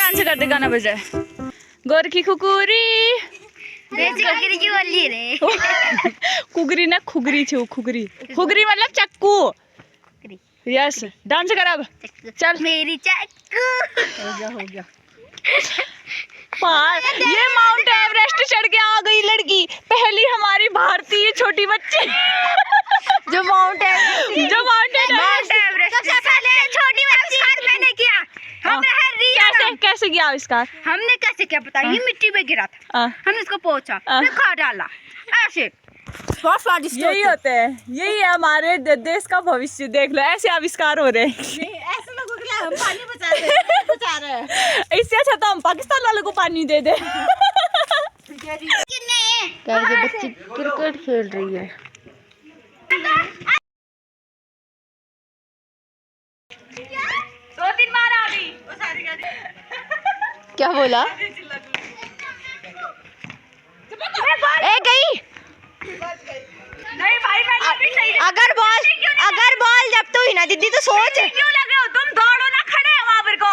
Dance करते गाना बजाए। गोर की खुकुरी खुगरी ना खुगरी छू खुगरी खुगरी मतलब चक्कू। यस डांस कर अब चल मेरी चक्कू। हो गया ये माउंट एवरेस्ट चढ़ के आ गई लड़की, पहली हमारी भारतीय छोटी बच्ची जो माउंट एवरेस्ट सबसे पहले छोटी बच्ची मैंने किया। कैसे किया आविष्कार? हमने कैसे किया पता? ये मिट्टी पे गिरा था, हमने इसको पोंछा, फिर खा डाला, ऐसे यही होते हैं, यही है हमारे देश का भविष्य। देख लो ऐसे आविष्कार हो रहे हैं। ऐसे लोगों के लिए हम पानी बचा रहे हैं। इससे अच्छा तो हम पाकिस्तान वालों को पानी दे दे। बच्ची क्रिकेट खेल रही है। दो तीन बार आ गई। क्या बोला? ए गई। नहीं भाई अगर बॉल जब तो ही ना दीदी तो सोच क्यों लगे हो तुम? दौड़ो ना, खड़े हो वहाँ पर को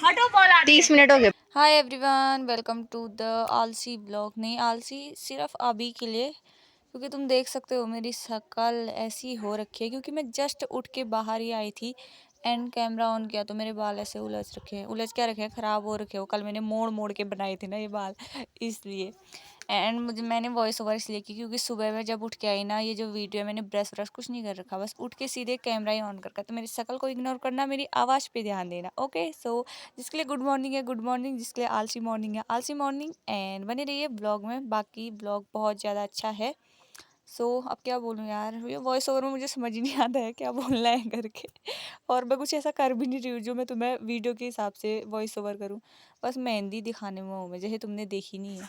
हटो बॉल 30 मिनट हो गए। Hi everyone, welcome to the आलसी ब्लॉग। नहीं आलसी सिर्फ अभी के लिए, क्योंकि तुम देख सकते हो मेरी शक्ल ऐसी हो रखी है क्योंकि मैं जस्ट उठ के बाहर ही आई थी एंड कैमरा ऑन किया तो मेरे बाल ऐसे उलझ रखे हैं। उलझ क्या रखे हैं, ख़राब हो रखे हो। कल मैंने मोड़ मोड़ के बनाए थे ना ये बाल, इसलिए। एंड मैंने वॉइस ओवर इसलिए की क्योंकि सुबह में जब उठ के आई ना, ये जो वीडियो है मैंने ब्रश व्रश कुछ नहीं कर रखा, बस उठ के सीधे कैमरा ही ऑन कर रखा। तो मेरी शक्ल को इग्नोर करना, मेरी आवाज़ पे ध्यान देना। ओके सो जिसके लिए गुड मॉर्निंग है गुड मॉर्निंग, जिसके लिए आलसी मॉर्निंग है आलसी मॉर्निंग। एंड बने रहिए ब्लॉग में, बाकी ब्लॉग बहुत ज़्यादा अच्छा है। सो अब क्या बोलूँ यार, ये वॉइस ओवर में मुझे समझ ही नहीं आता है क्या बोलना है करके। और मैं कुछ ऐसा कर भी नहीं रही हूँ जो मैं तुम्हें वीडियो के हिसाब से वॉइस ओवर करूँ, बस मेहंदी दिखाने में हूँ मैं, जैसे तुमने देखी नहीं है।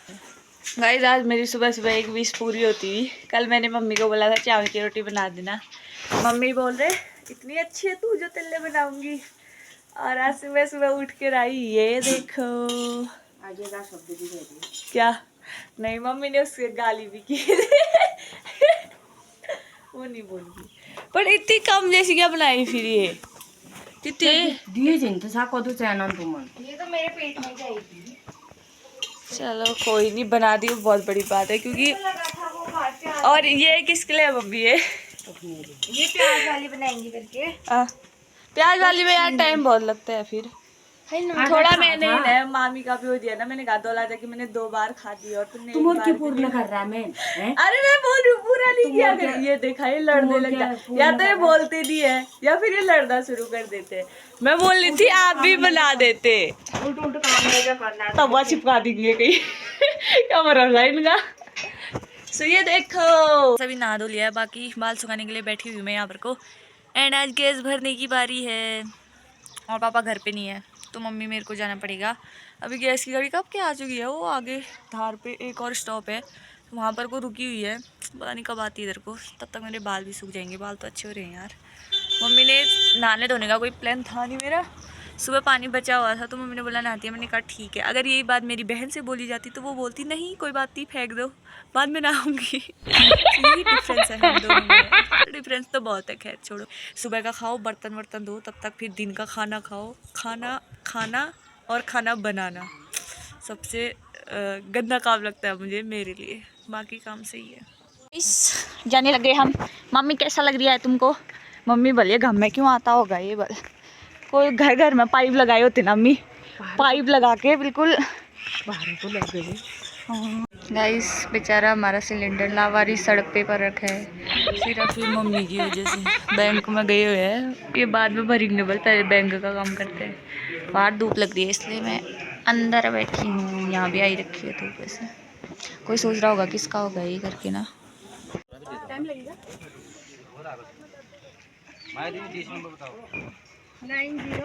गाइस आज मेरी सुबह सुबह एक विश पूरी होती हुई। कल मैंने मम्मी को बोला था चावल की रोटी बना देना, मम्मी बोल रहे इतनी अच्छी है तू जो तेले बनाऊंगी। और आज सुबह सुबह उठ के आई, ये देखो क्या। नहीं मम्मी ने उसके गाली भी की वो नहीं बोलगी, पर इतनी कम जैसी क्या बनाई फिर ये दिए जिनते सा को तो चैनल तुमन ये तो मेरे पेट में जाएगी। चलो कोई नहीं, बना दी, बहुत बड़ी बात है क्योंकि। और ये किसके लिए मम्मी? ये प्याज वाली बनाएंगे करके। प्याज वाली में यार टाइम बहुत लगता है फिर थोड़ा। मैंने ही ना मामी का भी हो दिया ना, मैंने कहा दोला कि मैंने 2 बार खा दी और तुमने तुम और पूर्ण कर रहा मैं। अरे मैं बोल रही हूँ पूरा नहीं किया कर। ये देखा ये लड़ने लग गया, या तो ये बोलते नहीं है या फिर ये लड़ना शुरू कर देते। मैं बोल रही थी आप भी बना देते, उल्टा काम नहीं करना, तवा चिपका देंगे कहीं क्या भरोसा इनका। सो ये देखो सभी नहा धो लिया है, बाकी बाल सुखाने के लिए बैठी हुई मैं यहाँ पर को। एंड आज गैस भरने की बारी है और पापा घर पे नहीं है तो मम्मी मेरे को जाना पड़ेगा। अभी गैस की गाड़ी कब के आ चुकी है, वो आगे धार पे एक और स्टॉप है तो वहाँ पर को रुकी हुई है, पता नहीं कब आती है इधर को। तब तक मेरे बाल भी सूख जाएंगे, बाल तो अच्छे हो रहे हैं यार। मम्मी ने नहाने धोने का कोई प्लान था नहीं मेरा, सुबह पानी बचा हुआ था तो मम्मी ने बोला नहाती है। मैंने कहा ठीक है। अगर यही बात मेरी बहन से बोली जाती तो वो बोलती नहीं कोई बात नहीं फेंक दो बाद में नहाऊंगी। यही डिफरेंस है हम दोनों में, डिफरेंस तो बहुत है। खैर छोड़ो, सुबह का खाओ, बर्तन वर्तन दो, तब तक फिर दिन का खाना खाओ। खाना और खाना बनाना सबसे गंदा काम लगता है मुझे मेरे लिए, बाकी काम सही है। इस जाने लगे हम। मम्मी कैसा लग रहा है तुमको? मम्मी बोलिए घर में क्यों आता होगा ये बल, कोई घर घर में पाइप लगाए होते ना मम्मी, पाइप लगा के बिल्कुल बाहर को लग गई। गाइस बेचारा हमारा सिलेंडर लावारी सड़क पे पर रखा है सिर्फ ये मम्मी की वजह से। बैंक में गए हुए हैं, ये बाद में भरेंगे, बल पहले बैंक का काम करते हैं। बाहर धूप लग रही है इसलिए मैं अंदर बैठी हूँ, यहाँ भी आई रखी है धूप से। कोई सोच रहा होगा किसका होगा ये करके ना। टाइम लगेगा 90।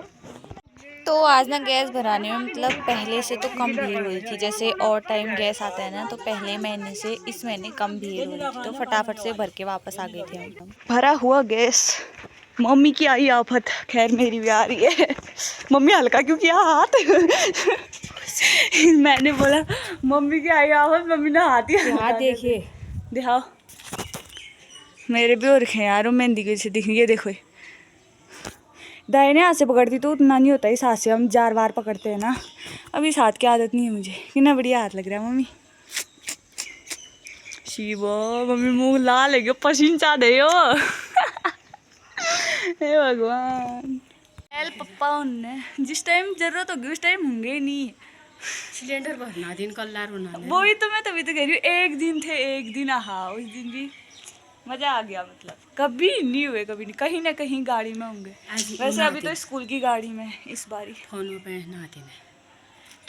तो आज ना गैस भराने में मतलब पहले से तो कम भीड़ हुई थी, जैसे और टाइम गैस आता है ना तो पहले महीने से इस महीने कम भीड़ हुई थी, तो फटाफट से भर के वापस आ गए थे हम। भरा हुआ गैस, मम्मी की आई आफत, खैर मेरी भी आ रही है। मम्मी हल्का क्यों किया हाथ? मैंने बोला मम्मी की आई आफत, मम्मी ने हाथ ही हाथ देखिए, दिखाओ। मेरे भी हो रखे यार मेहंदी के से दिख, ये देखो दाहिने हाथ से पकड़ती तो उतना नहीं होता, इस हाथ से हम 4 बार पकड़ते हैं ना। अभी इस हाथ की आदत नहीं है मुझे। कितना बढ़िया हाथ लग रहा है मम्मी। शिवो मम्मी मुंह लाल है, पसीन चा दे हो। हे भगवान, हेल्प पप्पा उनने जिस टाइम जरूरत होगी उस टाइम होंगे ही नहीं। सिलेंडर भरना दिन कल होना। वही तो मैं तभी तो कह रही हूँ, एक दिन थे, एक दिन हाँ उस दिन भी मजा आ गया। मतलब कभी नहीं हुए, कभी नहीं, कहीं ना कहीं गाड़ी में होंगे। वैसे अभी तो स्कूल की गाड़ी में इस बारी फोन पे नहाते हैं।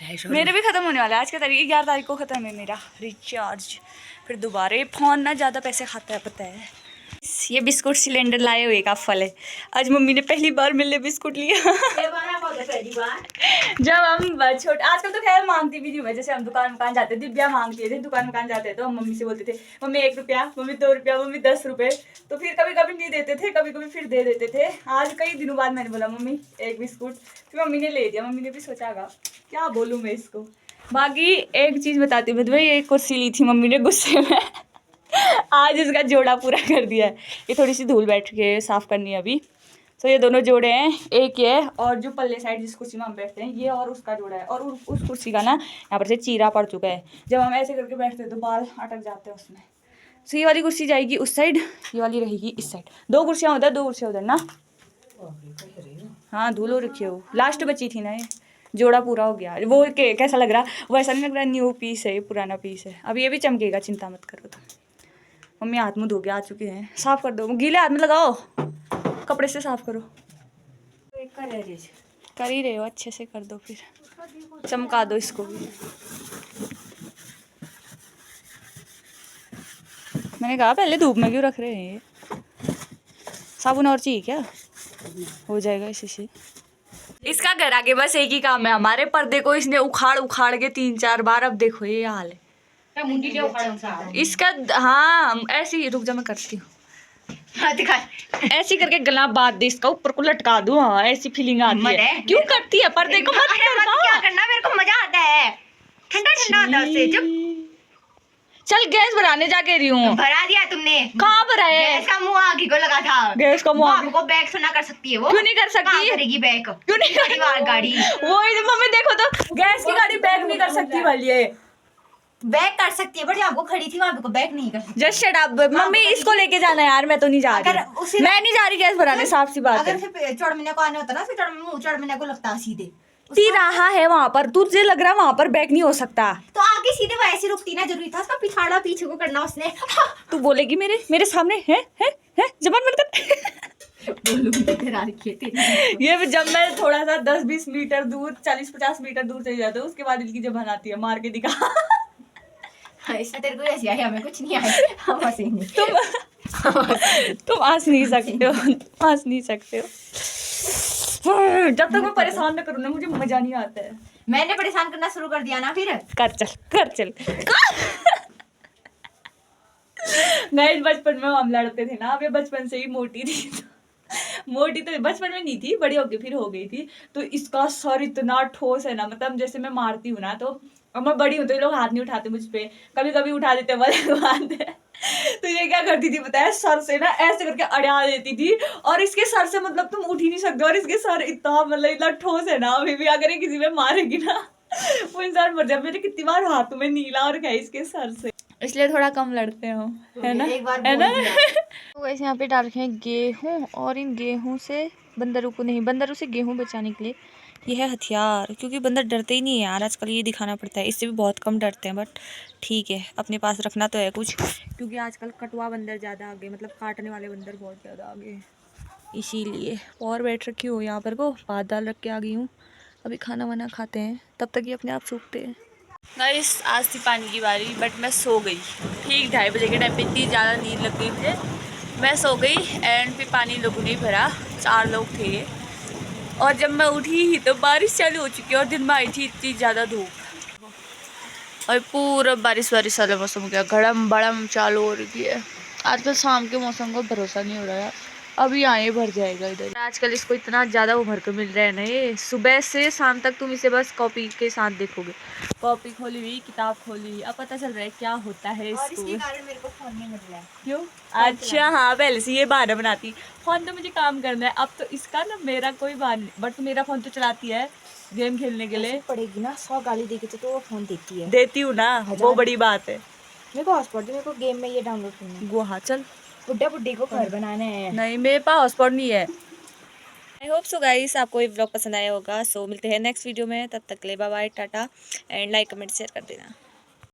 250 मेरे भी खत्म होने वाला है। आज का तारीख 11 तारीख को खत्म है मेरा रिचार्ज। फिर दोबारा ये फोन ना ज़्यादा पैसे खाता है, पता है। ये बिस्कुट सिलेंडर लाए हुए का फल है। आज मम्मी ने पहली बार मेरे लिए बिस्कुट लिया। जब हम छोटे, आजकल तो खैर मांगती भी नहीं हुआ। जैसे हम दुकान जाते थे, दिव्या मांगती थे, दुकान जाते तो हम मम्मी से बोलते थे मम्मी 1 रुपया, मम्मी 2 रुपया, मम्मी 10 रुपए। तो फिर कभी कभी नहीं देते थे, कभी कभी फिर दे देते थे। आज कई दिनों बाद मैंने बोला मम्मी 1 बिस्कुट, फिर मम्मी ने ले दिया। मम्मी ने भी सोचा होगा क्या बोलूँ मैं इसको। बाकी एक चीज़ बताती हूँ भाई, एक कुर्सी ली थी मम्मी ने गुस्से में। आज इसका जोड़ा पूरा कर दिया है। ये थोड़ी सी धूल बैठ के साफ़ करनी है अभी। तो ये दोनों जोड़े हैं, एक ये और जो पल्ले साइड जिस कुर्सी में हम बैठते हैं, ये और उसका जोड़ा है। और उस कुर्सी का ना यहाँ पर से चीरा पड़ चुका है। जब हम ऐसे करके बैठते हैं तो बाल अटक जाते हैं उसमें। तो ये वाली कुर्सी जाएगी उस साइड, ये वाली रहेगी इस साइड। 2 कुर्सियाँ उधर, 2 कुर्सियाँ उधर ना। हाँ धूल हो रखी है, वो लास्ट बची थी ना। ये जोड़ा पूरा हो गया। वो कैसा लग रहा, वैसा नहीं लग रहा। न्यू पीस है, पुराना पीस है। अब ये भी चमकेगा, चिंता मत करो। तो मम्मी हाथ मुँह धो के आ चुके हैं। साफ़ कर दो, गीले हाथ में लगाओ, कपड़े से साफ़ करो। कर ही रहे हो, अच्छे से कर दो, फिर चमका दो इसको भी। मैंने कहा पहले धूप में क्यों रख रहे हैं ये। साबुन और चाहिए क्या? हो जाएगा इसी से। इसका घर आके बस एक ही काम है, हमारे पर्दे को इसने उखाड़ के 3-4 बार। अब देखो ये हाल है इसका। हाँ ऐसे ही, रुक जा मैं करती हूँ। ऐसी करके गला बांध दे इसका, ऊपर को लटका दूं। हाँ ऐसी फीलिंग आती है। क्यों करती है पर्दे को? मत क्या करना, मेरे को मजा आता है। ठंडा ठंडा होता है उससे। चुप। चल गैस भराने जाके रही हूँ। भरा दिया तुमने? कहाँ भरा है? गैस का मुंह आगे को लगा था। गैस का मुंह आपको बैक सुना कर सकती है वो? क्यों नहीं कर सकती? करेगी बैक? क्यों नहीं परिवार गाड़ी वही मम्मी देखो तो, गैस की गाड़ी बैक नहीं कर सकती वाली। बैक कर सकती है, बट आपको खड़ी थी वहां पे बैक नहीं कर सकती। जस्ट शट अप मम्मी, इसको लेके जाना है यार। मैं तो नहीं जा रही, मैं नहीं जा रही गैस भराने, साफ सी बात है। अगर चौड़ महीने को आने होता ना, फिर चौड़ महीने को लगता सीधे ती रहा है वहां पर, तुझे लग रहा वहां पर बैक नहीं हो सकता। तो आगे सीधे वैसे रुकती ना, जरूरी था उसका पिछाड़ा पीछे को करना उसने। तू बोलेगी मेरे सामने है जबान बंद कर। ये जब मैं थोड़ा सा 10-20 मीटर दूर, 40-50 मीटर दूर चली जाती हूँ, उसके बाद इनकी जबान आती है, मार के दिखा। तेरे को ऐसी आई, हमें कुछ नहीं आया। तुम हंस नहीं सकते हो, हंस नहीं सकते हो। जब तक मैं परेशान न करूँ ना, मुझे मजा नहीं आता है। मैंने परेशान करना शुरू कर दिया ना, फिर कर चल। नहीं, बचपन में हम लड़ते थे ना। अब ये बचपन से ही मोटी थी। मोटी तो बचपन में नहीं थी, बड़ी होके फिर हो गई थी। तो इसका सर इतना ठोस है ना, मतलब जैसे मैं मारती हूँ ना, तो अब मैं बड़ी हूँ तो ये लोग हाथ नहीं उठाते मुझ पे, कभी कभी उठा देते हैं। तो ये क्या करती थी पता है, सर से ना ऐसे करके अड़ा देती थी। और इसके सर से मतलब तुम उठ ही नहीं सकते। और इसके सर इतना मतलब इतना ठोस है ना, अभी भी अगर ये किसी में मारेगी ना, वो इंसान मर जाए। मेरे कितनी बार हाथ में नीला और है इसके सर से, इसलिए थोड़ा कम लड़ते हो, है ना? है ना? तो वैसे यहाँ पे डाल रखे हैं गेहूँ, और इन गेहूँ से बंदरों से गेहूँ बचाने के लिए ये है हथियार। क्योंकि बंदर डरते ही नहीं है यार आजकल, ये दिखाना पड़ता है। इससे भी बहुत कम डरते हैं, बट ठीक है, अपने पास रखना तो है कुछ। क्योंकि आजकल कटवा बंदर ज़्यादा आ गए, मतलब काटने वाले बंदर बहुत ज़्यादा आ गए, इसीलिए। और बैठ रखी हूँ यहाँ पर को, भात दाल रख के आ गई हूँ। अभी खाना वाना खाते हैं, तब तक ये अपने आप सूखते हैं। गाइस आज थी पानी की बारी, बट मैं सो गई ठीक 2:30 बजे के टाइम पे। इतनी ज़्यादा नींद लग गई मुझे, मैं सो गई। एंड फिर पानी लोगों ने भरा, 4 लोग थे ये। और जब मैं उठी ही तो बारिश चालू हो चुकी है, और दिन में आई थी इतनी ज़्यादा धूप, और पूरा बारिश वाला मौसम हो गया, गड़म बड़म चालू हो रही है। आजकल शाम के मौसम का भरोसा नहीं हो रहा है। अभी आए भर जाएगा इधर। आजकल इसको इतना ज़्यादा उभर कर मिल रहा है ना, ये सुबह से शाम तक तुम इसे बस कॉपी के साथ देखोगे। कॉपी खोली हुई, किताब खोली हुई। अब पता चल रहा है क्या होता है इसको। इसके कारण मेरे को फोन नहीं मिल रहा है। क्यों? अच्छा हाँ, पहले से ये बहाना बनाती। फोन तो मुझे काम करना है, अब तो इसका ना मेरा कोई बहाना नहीं। बट मेरा फोन तो चलाती है गेम खेलने के लिए। पड़ेगी ना 100 गाली देगी तो वो फोन देती है। देती हूँ ना, वो बड़ी बात है। मेरे को हॉटस्पॉट दे, मेरे को गेम में ये डाउनलोड करना है। वो हाँ चल, बुड्ढा बुड्ढी को घर बनाना है। नहीं मेरे पास हॉटस्पॉट नहीं है। आई होप सो गाइस आपको ये व्लॉग पसंद आया होगा। सो मिलते हैं नेक्स्ट वीडियो में, तब तक के लिए bye bye, tata and like comment share कर देना।